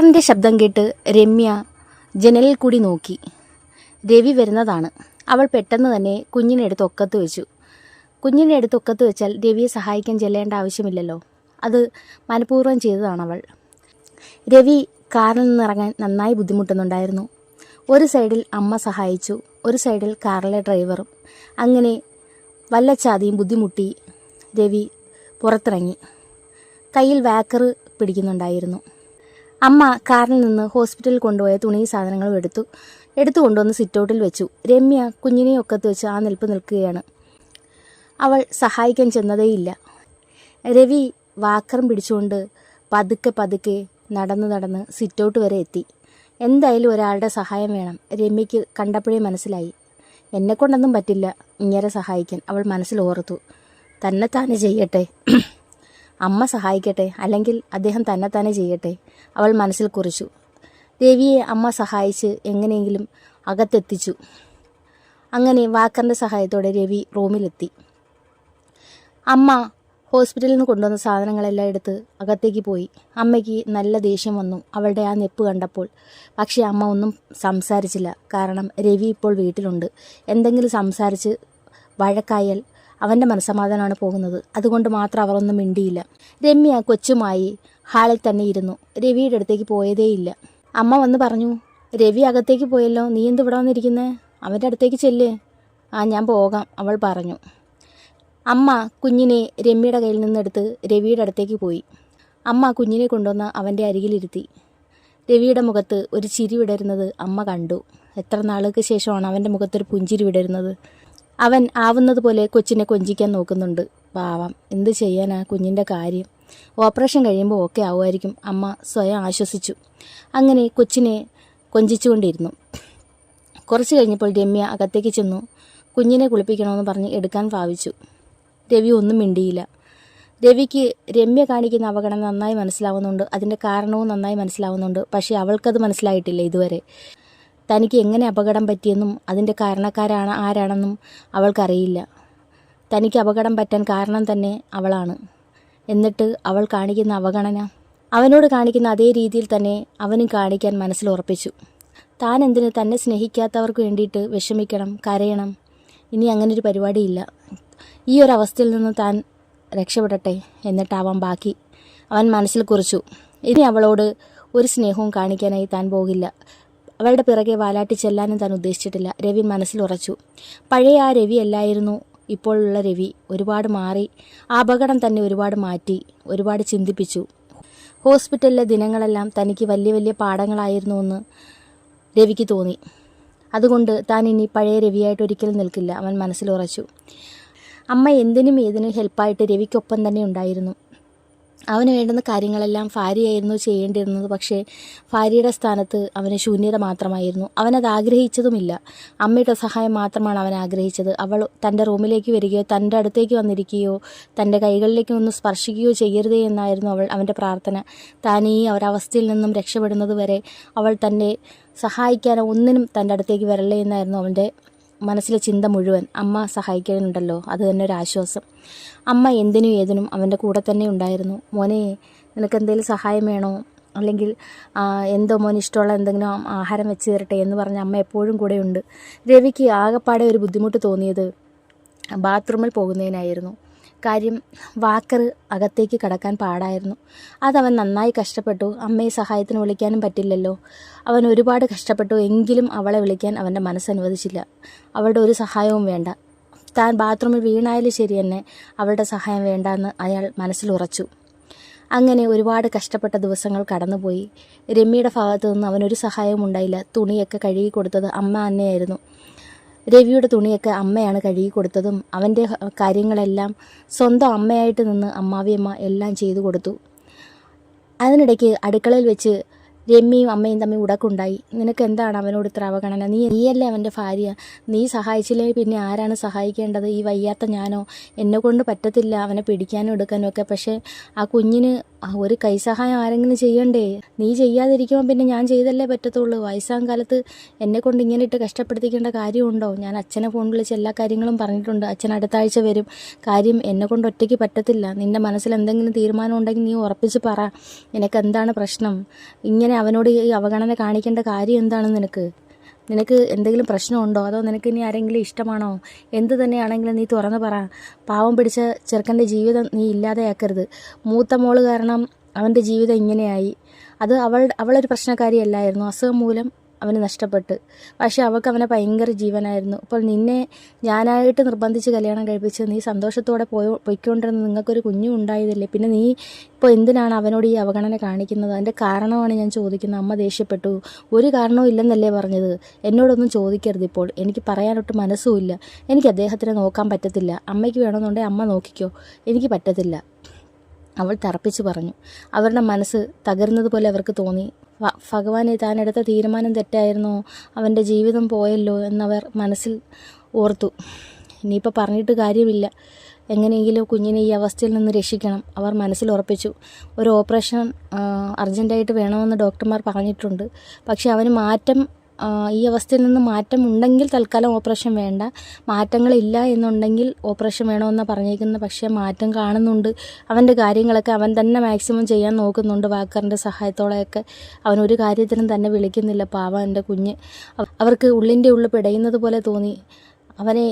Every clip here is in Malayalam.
കാറിൻ്റെ ശബ്ദം കേട്ട് രമ്യ ജനലിൽ കൂടി നോക്കി. രവി വരുന്നതാണ്. അവൾ പെട്ടെന്ന് തന്നെ കുഞ്ഞിനെ എടുത്ത് ഒക്കത്ത് വെച്ചു. കുഞ്ഞിനെ എടുത്ത് ഒക്കത്ത് വെച്ചാൽ രവിയെ സഹായിക്കാൻ ചെല്ലേണ്ട ആവശ്യമില്ലല്ലോ. അത് മനഃപൂർവ്വം ചെയ്തതാണ് അവൾ. രവി കാറിൽ നിന്നിറങ്ങാൻ നന്നായി ബുദ്ധിമുട്ടുന്നുണ്ടായിരുന്നു. ഒരു സൈഡിൽ അമ്മ സഹായിച്ചു, ഒരു സൈഡിൽ കാറിലെ ഡ്രൈവറും. അങ്ങനെ വല്ലച്ചാതിയും ബുദ്ധിമുട്ടി രവി പുറത്തിറങ്ങി. കയ്യിൽ വാക്കർ പിടിക്കുന്നുണ്ടായിരുന്നു. അമ്മ കാറിൽ നിന്ന് ഹോസ്പിറ്റലിൽ കൊണ്ടുപോയ തുണി സാധനങ്ങളും എടുത്തു കൊണ്ടുവന്ന് സിറ്റൗട്ടിൽ വെച്ചു. രമ്യ കുഞ്ഞിനെ ഒക്കത്ത് വെച്ച് ആ നിൽപ്പ് നിൽക്കുകയാണ്. അവൾ സഹായിക്കാൻ ചെന്നതേയില്ല. രവി വാക്കറും പിടിച്ചുകൊണ്ട് പതുക്കെ നടന്ന് സിറ്റൗട്ട് വരെ എത്തി. എന്തായാലും ഒരാളുടെ സഹായം വേണം. രമ്യയ്ക്ക് കണ്ടപ്പോഴേ മനസ്സിലായി, എന്നെക്കൊണ്ടൊന്നും പറ്റില്ല ഇങ്ങനെ സഹായിക്കാൻ. അവൾ മനസ്സിൽ ഓർത്തു. തന്നെത്താനെ ചെയ്യട്ടെ, അമ്മ സഹായിക്കട്ടെ, അല്ലെങ്കിൽ അദ്ദേഹം തന്നെത്താനെ ചെയ്യട്ടെ, അവൾ മനസ്സിൽ കുറിച്ചു. രവിയെ അമ്മ സഹായിച്ച് എങ്ങനെയെങ്കിലും അകത്തെത്തിച്ചു. അങ്ങനെ വാക്കറിൻ്റെ സഹായത്തോടെ രവി റൂമിലെത്തി. അമ്മ ഹോസ്പിറ്റലിൽ നിന്ന് കൊണ്ടുവന്ന സാധനങ്ങളെല്ലാം എടുത്ത് അകത്തേക്ക് പോയി. അമ്മയ്ക്ക് നല്ല ദേഷ്യം വന്നു അവളുടെ ആ നെപ്പ് കണ്ടപ്പോൾ. പക്ഷേ അമ്മ ഒന്നും സംസാരിച്ചില്ല. കാരണം രവി ഇപ്പോൾ വീട്ടിലുണ്ട്. എന്തെങ്കിലും സംസാരിച്ച് വഴക്കായാൽ അവൻ്റെ മനസ്സമാധാനമാണ് പോകുന്നത്. അതുകൊണ്ട് മാത്രം അവർ ഒന്നും മിണ്ടിയില്ല. രമ്യ കൊച്ചുമായി ഹാളിൽ തന്നെ ഇരുന്നു. രവിയുടെ അടുത്തേക്ക് പോയതേയില്ല. അമ്മ വന്ന് പറഞ്ഞു, രവി അകത്തേക്ക് പോയല്ലോ, നീ എന്ത് ഇവിടെ വന്നിരിക്കുന്നേ? അവൻ്റെ അടുത്തേക്ക് ചെല്ല്. ഞാൻ പോകാം, അവൾ പറഞ്ഞു. അമ്മ കുഞ്ഞിനെ രമ്യയുടെ കയ്യിൽ നിന്നെടുത്ത് രവിയുടെ അടുത്തേക്ക് പോയി. അമ്മ കുഞ്ഞിനെ കൊണ്ടുവന്ന് അവൻ്റെ അരികിലിരുത്തി. രവിയുടെ മുഖത്ത് ഒരു ചിരി വിടരുന്നത് അമ്മ കണ്ടു. എത്ര നാളുകൾക്ക് ശേഷമാണ് അവൻ്റെ മുഖത്തൊരു പുഞ്ചിരി വിടരുന്നത്. അവൻ ആവുന്നത് പോലെ കൊച്ചിനെ കൊഞ്ചിക്കാൻ നോക്കുന്നുണ്ട്. പാവം, എന്ത് ചെയ്യാനാ കുഞ്ഞിൻ്റെ കാര്യം. ഓപ്പറേഷൻ കഴിയുമ്പോൾ ഓക്കെ ആവുമായിരിക്കും, അമ്മ സ്വയം ആശ്വസിച്ചു. അങ്ങനെ കൊച്ചിനെ കൊഞ്ചിച്ചുകൊണ്ടിരുന്നു. കുറച്ച് കഴിഞ്ഞപ്പോൾ രമ്യ അകത്തേക്ക് ചെന്നു. കുഞ്ഞിനെ കുളിപ്പിക്കണമെന്ന് പറഞ്ഞ് എടുക്കാൻ ഭാവിച്ചു. രവി ഒന്നും മിണ്ടിയില്ല. രവിക്ക് രമ്യ കാണിക്കുന്ന അവഗണന നന്നായി മനസ്സിലാവുന്നുണ്ട്. അതിൻ്റെ കാരണവും നന്നായി മനസ്സിലാവുന്നുണ്ട്. പക്ഷേ അവൾക്കത് മനസ്സിലായിട്ടില്ല ഇതുവരെ. തനിക്ക് എങ്ങനെ അപകടം പറ്റിയെന്നും അതിൻ്റെ കാരണക്കാരാണ് ആരാണെന്നും അവൾക്കറിയില്ല. തനിക്ക് അപകടം പറ്റാൻ കാരണം തന്നെ അവളാണ്. എന്നിട്ട് അവൾ കാണിക്കുന്ന അവഗണന അവനോട് കാണിക്കുന്ന അതേ രീതിയിൽ തന്നെ അവനും കാണിക്കാൻ മനസ്സിൽ ഉറപ്പിച്ചു. താൻ എന്തിന് തന്നെ സ്നേഹിക്കാത്തവർക്ക് വേണ്ടിയിട്ട് വിഷമിക്കണം, കരയണം? ഇനി അങ്ങനൊരു പരിപാടിയില്ല. ഈ ഒരു അവസ്ഥയിൽ നിന്ന് താൻ രക്ഷപ്പെടട്ടെ, എന്നിട്ടാവാം ബാക്കി, അവൻ മനസ്സിൽ കുറിച്ചു. ഇനി അവളോട് ഒരു സ്നേഹവും കാണിക്കാനായി താൻ പോകില്ല. അവളുടെ പിറകെ വാലാട്ടി ചെല്ലാനും താൻ ഉദ്ദേശിച്ചിട്ടില്ല. രവി മനസ്സിൽ ഉറച്ചു. പഴയ ആ രവി അല്ലായിരുന്നു ഇപ്പോഴുള്ള രവി. ഒരുപാട് മാറി. ആ അപകടം തന്നെ ഒരുപാട് മാറ്റി, ഒരുപാട് ചിന്തിപ്പിച്ചു. ഹോസ്പിറ്റലിലെ ദിനങ്ങളെല്ലാം തനിക്ക് വലിയ വലിയ പാഠങ്ങളായിരുന്നുവെന്ന് രവിക്ക് തോന്നി. അതുകൊണ്ട് താൻ ഇനി പഴയ രവിയായിട്ട് ഒരിക്കലും നിൽക്കില്ല, അവൻ മനസ്സിൽ ഉറച്ചു. അമ്മ എന്തിനും ഏതിനും ഹെൽപ്പായിട്ട് രവിക്കൊപ്പം തന്നെ ഉണ്ടായിരുന്നു. അവന് വേണ്ടുന്ന കാര്യങ്ങളെല്ലാം ഭാര്യയായിരുന്നു ചെയ്യേണ്ടിയിരുന്നത്. പക്ഷേ ഭാര്യയുടെ സ്ഥാനത്ത് അവന് ശൂന്യത മാത്രമായിരുന്നു. അവനത് ആഗ്രഹിച്ചതുമില്ല. അമ്മയുടെ സഹായം മാത്രമാണ് അവൻ ആഗ്രഹിച്ചത്. അവൾ തൻ്റെ റൂമിലേക്ക് വരികയോ തൻ്റെ അടുത്തേക്ക് വന്നിരിക്കുകയോ തൻ്റെ കൈകളിലേക്ക് ഒന്ന് സ്പർശിക്കുകയോ ചെയ്യരുതേ എന്നായിരുന്നു അവൻ്റെ പ്രാർത്ഥന. താൻ ഈ ഒരവസ്ഥയിൽ നിന്നും രക്ഷപ്പെടുന്നത് വരെ അവൾ തന്നെ സഹായിക്കാനോ ഒന്നിനും തൻ്റെ അടുത്തേക്ക് വരല്ലേ എന്നായിരുന്നു അവൻ്റെ മനസ്സിലെ ചിന്ത മുഴുവൻ. അമ്മ സഹായിക്കാനുണ്ടല്ലോ, അത് തന്നെ ഒരു ആശ്വാസം. അമ്മ എന്തിനും ഏതിനും അവൻ്റെ കൂടെ തന്നെ ഉണ്ടായിരുന്നു. മോനെ, നിനക്ക് എന്തെങ്കിലും സഹായം വേണോ, അല്ലെങ്കിൽ എന്തോ മോന് ഇഷ്ടമുള്ള എന്തെങ്കിലും ആഹാരം വെച്ച് തരട്ടെ എന്ന് പറഞ്ഞ് അമ്മ എപ്പോഴും കൂടെയുണ്ട്. രവിക്ക് ആകെപ്പാടെ ഒരു ബുദ്ധിമുട്ട് തോന്നിയത് ബാത്റൂമിൽ പോകുന്നതിനായിരുന്നു. കാര്യം വാക്കർ അകത്തേക്ക് കടക്കാൻ പാടായിരുന്നു. അതവൻ നന്നായി കഷ്ടപ്പെട്ടു. അമ്മയെ സഹായത്തിന് വിളിക്കാനും പറ്റില്ലല്ലോ. അവൻ ഒരുപാട് കഷ്ടപ്പെട്ടു. എങ്കിലും അവളെ വിളിക്കാൻ അവൻ്റെ മനസ്സനുവദിച്ചില്ല. അവളുടെ ഒരു സഹായവും വേണ്ട. താൻ ബാത്റൂമിൽ വീണായാലും ശരി തന്നെ അവളുടെ സഹായം വേണ്ടെന്ന് അയാൾ മനസ്സിലുറച്ചു. അങ്ങനെ ഒരുപാട് കഷ്ടപ്പെട്ട ദിവസങ്ങൾ കടന്നുപോയി. രമ്യയുടെ ഭാഗത്തു നിന്ന് അവനൊരു സഹായവും ഉണ്ടായില്ല. തുണിയൊക്കെ കഴുകി കൊടുത്തത് അമ്മ തന്നെയായിരുന്നു. രവിയുടെ തുണിയൊക്കെ അമ്മയാണ് കഴുകി കൊടുത്തതും അവൻ്റെ കാര്യങ്ങളെല്ലാം സ്വന്തം അമ്മയായിട്ട് നിന്ന് അമ്മാവിയമ്മ എല്ലാം ചെയ്തു കൊടുത്തു. അതിനിടയ്ക്ക് അടുക്കളയിൽ വെച്ച് രമ്യയും അമ്മയും തമ്മിൽ ഉടക്കുണ്ടായി. നിനക്ക് എന്താണ് അവനോട് ഇത്ര അവഗണന? നീയല്ലേ അവൻ്റെ ഭാര്യ. നീ സഹായിച്ചില്ലെങ്കിൽ പിന്നെ ആരാണ് സഹായിക്കേണ്ടത്? ഈ വയ്യാത്ത ഞാനോ? എന്നെക്കൊണ്ട് പറ്റത്തില്ല അവനെ പിടിക്കാനും എടുക്കാനും ഒക്കെ. പക്ഷേ ആ കുഞ്ഞിന് ഒരു കൈസഹായം ആരെങ്കിലും ചെയ്യണ്ടേ? നീ ചെയ്യാതിരിക്കുമ്പോൾ പിന്നെ ഞാൻ ചെയ്തല്ലേ പറ്റത്തുള്ളൂ. വയസ്സാം കാലത്ത് എന്നെ കൊണ്ട് ഇങ്ങനെ ഇട്ട് കഷ്ടപ്പെടുത്തിക്കേണ്ട കാര്യമുണ്ടോ? ഞാൻ അച്ഛനെ ഫോൺ വിളിച്ച് എല്ലാ കാര്യങ്ങളും പറഞ്ഞിട്ടുണ്ട്. അച്ഛൻ അടുത്ത ആഴ്ച വരും. കാര്യം എന്നെ കൊണ്ട് ഒറ്റയ്ക്ക് പറ്റത്തില്ല. നിൻ്റെ മനസ്സിൽ എന്തെങ്കിലും തീരുമാനം ഉണ്ടെങ്കിൽ നീ ഉറപ്പിച്ച് പറ. നിനക്ക് എന്താണ് പ്രശ്നം? ഇങ്ങനെ അവനോട് ഈ അവഗണന കാണിക്കേണ്ട കാര്യം എന്താണ് നിനക്ക് എന്തെങ്കിലും പ്രശ്നമുണ്ടോ? അതോ നിനക്ക് ഇനി ആരെങ്കിലും ഇഷ്ടമാണോ? എന്ത് തന്നെയാണെങ്കിലും നീ തുറന്ന് പറ. പാവം പിടിച്ച ചെറുക്കൻ്റെ ജീവിതം നീ ഇല്ലാതെയാക്കരുത്. മൂത്ത മോള് കാരണം അവൻ്റെ ജീവിതം ഇങ്ങനെയായി. അത് അവളൊരു പ്രശ്നക്കാരിയല്ലായിരുന്നു. അസുഖം മൂലം അവന് നഷ്ടപ്പെട്ട്. പക്ഷേ അവൾക്ക് അവനെ ഭയങ്കര ജീവനായിരുന്നു. അപ്പോൾ നിന്നെ ഞാനായിട്ട് നിർബന്ധിച്ച് കല്യാണം കഴിപ്പിച്ച് നീ സന്തോഷത്തോടെ പോയിക്കൊണ്ടിരുന്ന നിങ്ങൾക്കൊരു കുഞ്ഞും ഉണ്ടായതില്ലേ? പിന്നെ നീ ഇപ്പോൾ എന്തിനാണ് അവനോട് ഈ അവഗണന കാണിക്കുന്നത്? അതിൻ്റെ കാരണമാണ് ഞാൻ ചോദിക്കുന്നത്. അമ്മ ദേഷ്യപ്പെട്ടു. ഒരു കാരണവും ഇല്ലെന്നല്ലേ പറഞ്ഞത്? എന്നോടൊന്നും ചോദിക്കരുത് ഇപ്പോൾ. എനിക്ക് പറയാനൊട്ട് മനസ്സുമില്ല. എനിക്ക് അദ്ദേഹത്തിനെ നോക്കാൻ പറ്റത്തില്ല. അമ്മയ്ക്ക് വേണമെന്നുണ്ടെങ്കിൽ അമ്മ നോക്കിക്കോ. എനിക്ക് പറ്റത്തില്ല, അവൾ തറപ്പിച്ച് പറഞ്ഞു. അവരുടെ മനസ്സ് തകരുന്നതുപോലെ അവർക്ക് തോന്നി. ഭഗവാനെ, താനെടുത്ത തീരുമാനം തെറ്റായിരുന്നോ? അവൻ്റെ ജീവിതം പോയല്ലോ എന്നവർ മനസ്സിൽ ഓർത്തു. ഇനിയിപ്പോൾ പറഞ്ഞിട്ട് കാര്യമില്ല. എങ്ങനെയെങ്കിലും കുഞ്ഞിനെ ഈ അവസ്ഥയിൽ നിന്ന് രക്ഷിക്കണം, അവർ മനസ്സിൽ ഉറപ്പിച്ചു. ഒരു ഓപ്പറേഷൻ അർജൻറ്റായിട്ട് വേണമെന്ന് ഡോക്ടർമാർ പറഞ്ഞിട്ടുണ്ട്. പക്ഷേ അവന് ഈ അവസ്ഥയിൽ നിന്ന് മാറ്റം ഉണ്ടെങ്കിൽ തൽക്കാലം ഓപ്പറേഷൻ വേണ്ട. മാറ്റങ്ങളില്ല എന്നുണ്ടെങ്കിൽ ഓപ്പറേഷൻ വേണമെന്നാണ് പറഞ്ഞേക്കുന്നത്. പക്ഷേ മാറ്റം കാണുന്നുണ്ട്. അവൻ്റെ കാര്യങ്ങളൊക്കെ അവൻ തന്നെ മാക്സിമം ചെയ്യാൻ നോക്കുന്നുണ്ട്. വാക്കറിൻ്റെ സഹായത്തോടെയൊക്കെ അവനൊരു കാര്യത്തിനും തന്നെ വിളിക്കുന്നില്ല. പാവം എൻ്റെ കുഞ്ഞ്. അവർക്ക് ഉള്ളിൻ്റെ ഉള്ളിൽ പിടയുന്നത് പോലെ തോന്നി. അവനെ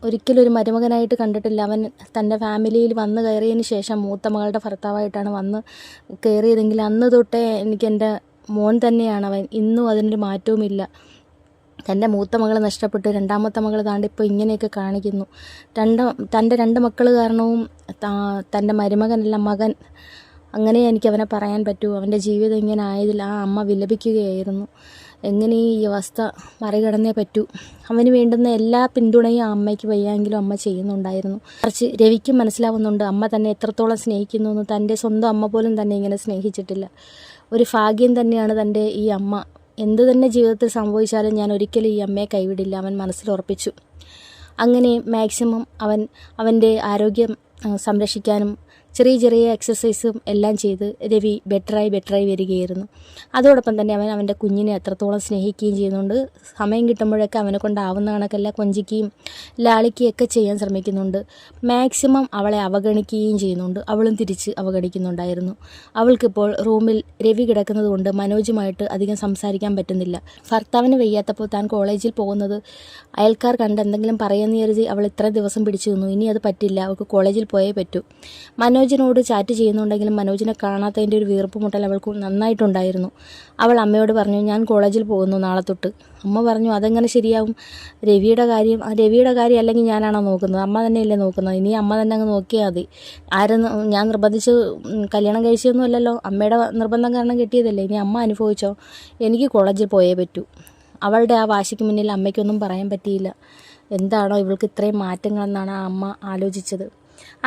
ഒരിക്കലും ഒരു മരുമകനായിട്ട് കണ്ടിട്ടില്ല. അവൻ തൻ്റെ ഫാമിലിയിൽ വന്ന് കയറിയതിന് ശേഷം മൂത്ത മകളുടെ ഭർത്താവായിട്ടാണ് വന്ന് കയറിയതെങ്കിൽ അന്ന് തൊട്ടേ എൻ്റെ മോൻ തന്നെയാണ് അവൻ. ഇന്നും അതിനൊരു മാറ്റവുമില്ല. തൻ്റെ മൂത്ത മകൾ നഷ്ടപ്പെട്ട് രണ്ടാമത്തെ മകൾ താണ്ടിപ്പോൾ ഇങ്ങനെയൊക്കെ കാണിക്കുന്നു. തൻ്റെ 2 മക്കൾ കാരണവും തൻ്റെ മരുമകനല്ല മകൻ. അങ്ങനെ എനിക്ക് അവനെ പറയാൻ പറ്റൂ. അവൻ്റെ ജീവിതം ഇങ്ങനെ ആയതിൽ ആ അമ്മ വിലപിക്കുകയായിരുന്നു. എങ്ങനെ ഈ അവസ്ഥ മറികടന്നേ പറ്റൂ. അവന് വേണ്ടുന്ന എല്ലാ പിന്തുണയും ആ അമ്മയ്ക്ക് വയ്യെങ്കിലും അമ്മ ചെയ്യുന്നുണ്ടായിരുന്നു. കുറച്ച് രവിക്കും മനസ്സിലാവുന്നുണ്ട് അമ്മ തന്നെ എത്രത്തോളം സ്നേഹിക്കുന്നു എന്ന്. തൻ്റെ സ്വന്തം അമ്മ പോലും തന്നെ ഇങ്ങനെ സ്നേഹിച്ചിട്ടില്ല. ഒരു ഭാഗ്യം തന്നെയാണ് തൻ്റെ ഈ അമ്മ. എന്തു തന്നെ ജീവിതത്തിൽ സംഭവിച്ചാലും ഞാൻ ഒരിക്കലും ഈ അമ്മയെ കൈവിടില്ല, അവൻ മനസ്സിലുറപ്പിച്ചു. അങ്ങനെ മാക്സിമം അവൻ്റെ ആരോഗ്യം സംരക്ഷിക്കാനും ചെറിയ എക്സസൈസും എല്ലാം ചെയ്ത് രവി ബെറ്ററായി വരികയായിരുന്നു. അതോടൊപ്പം തന്നെ അവൻ്റെ കുഞ്ഞിനെ എത്രത്തോളം സ്നേഹിക്കുകയും ചെയ്യുന്നുണ്ട്. സമയം കിട്ടുമ്പോഴൊക്കെ അവനെ കൊണ്ടാവുന്ന കണക്കെല്ലാം കൊഞ്ചിക്കുകയും ലാളിക്കുകയൊക്കെ ചെയ്യാൻ ശ്രമിക്കുന്നുണ്ട്. മാക്സിമം അവളെ അവഗണിക്കുകയും ചെയ്യുന്നുണ്ട്. അവളും തിരിച്ച് അവഗണിക്കുന്നുണ്ടായിരുന്നു. അവൾക്കിപ്പോൾ റൂമിൽ രവി കിടക്കുന്നത് കൊണ്ട് മനോജുമായിട്ട് അധികം സംസാരിക്കാൻ പറ്റുന്നില്ല. ഭർത്താവിന് വയ്യാത്തപ്പോൾ താൻ കോളേജിൽ പോകുന്നത് അയൽക്കാർ കണ്ട് എന്തെങ്കിലും പറയുമെന്ന് കരുതി അവൾ ഇത്ര ദിവസം പിടിച്ചു നിന്നു. ഇനി അത് പറ്റില്ല, അവൾക്ക് കോളേജിൽ പോയേ പറ്റൂ. മനോജിനോട് ചാറ്റ് ചെയ്യുന്നുണ്ടെങ്കിലും മനോജിനെ കാണാത്തതിൻ്റെ ഒരു വീർപ്പ് മുട്ടൽ അവൾക്ക് നന്നായിട്ടുണ്ടായിരുന്നു. അവൾ അമ്മയോട് പറഞ്ഞു, ഞാൻ കോളേജിൽ പോകുന്നു നാളെ തൊട്ട്. അമ്മ പറഞ്ഞു, അതെങ്ങനെ ശരിയാവും? രവിയുടെ കാര്യം അല്ലെങ്കിൽ ഞാനാണോ നോക്കുന്നത്? അമ്മ തന്നെയല്ലേ നോക്കുന്നത്. ഇനി അമ്മ തന്നെ അങ്ങ് നോക്കിയാൽ മതി. ഞാൻ നിർബന്ധിച്ച് കല്യാണം കഴിച്ചതൊന്നും അല്ലല്ലോ, അമ്മയുടെ നിർബന്ധം കാരണം കിട്ടിയതല്ലേ. ഇനി അമ്മ അനുഭവിച്ചോ. എനിക്ക് കോളേജിൽ പോയേ പറ്റൂ. അവളുടെ ആ വാശിക്ക് മുന്നിൽ അമ്മയ്ക്കൊന്നും പറയാൻ പറ്റിയില്ല. എന്താണോ ഇവൾക്ക് ഇത്രയും മാറ്റങ്ങളെന്നാണ് ആ അമ്മ ആലോചിച്ചത്.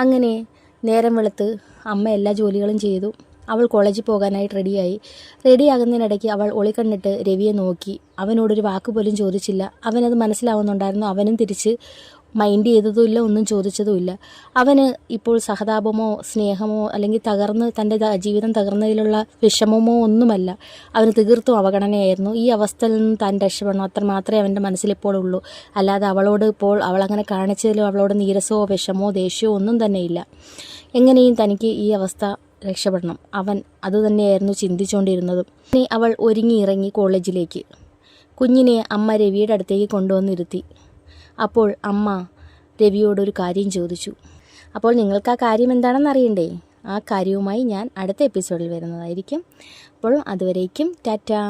അങ്ങനെ നേരം വെളുത്ത് അമ്മ എല്ലാ ജോലികളും ചെയ്തു. അവൾ കോളേജിൽ പോകാനായിട്ട് റെഡിയാകുന്നതിനിടയ്ക്ക് അവൾ ഒളിക്കണ്ണിട്ട് രവിയെ നോക്കി. അവനോടൊരു വാക്ക് പോലും ചോദിച്ചില്ല. അവനത് മനസ്സിലാവുന്നുണ്ടായിരുന്നു. അവനും തിരിച്ച് മൈൻഡ് ചെയ്തതുമില്ല, ഒന്നും ചോദിച്ചതുമില്ല. അവന് ഇപ്പോൾ സഹതാപമോ സ്നേഹമോ അല്ലെങ്കിൽ തൻ്റെ ജീവിതം തകർന്നതിലുള്ള വിഷമമോ ഒന്നുമല്ല. അവന് തീർത്തും അവഗണനയായിരുന്നു. ഈ അവസ്ഥയിൽ നിന്ന് താൻ രക്ഷപ്പെടണം, അത്ര മാത്രമേ അവൻ്റെ മനസ്സിലിപ്പോൾ ഉള്ളൂ. അല്ലാതെ അവളോട് ഇപ്പോൾ അവളങ്ങനെ കാണിച്ചതിലും അവളോട് നീരസമോ വിഷമോ ദേഷ്യമോ ഒന്നും തന്നെയില്ല. എങ്ങനെയും തനിക്ക് ഈ അവസ്ഥ രക്ഷപ്പെടണം, അവൻ അതുതന്നെയായിരുന്നു ചിന്തിച്ചുകൊണ്ടിരുന്നതും. അവൾ ഒരുങ്ങി കോളേജിലേക്ക്. കുഞ്ഞിനെ അമ്മ രവിയുടെ അടുത്തേക്ക് കൊണ്ടുവന്നിരുത്തി. അപ്പോൾ അമ്മ രവിയോടൊരു കാര്യം ചോദിച്ചു. അപ്പോൾ നിങ്ങൾക്ക് ആ കാര്യം എന്താണെന്ന് അറിയണ്ടേ? ആ കാര്യവുമായി ഞാൻ അടുത്ത എപ്പിസോഡിൽ വരുന്നതായിരിക്കും. അപ്പോൾ അതുവരേക്കും ടാറ്റാ.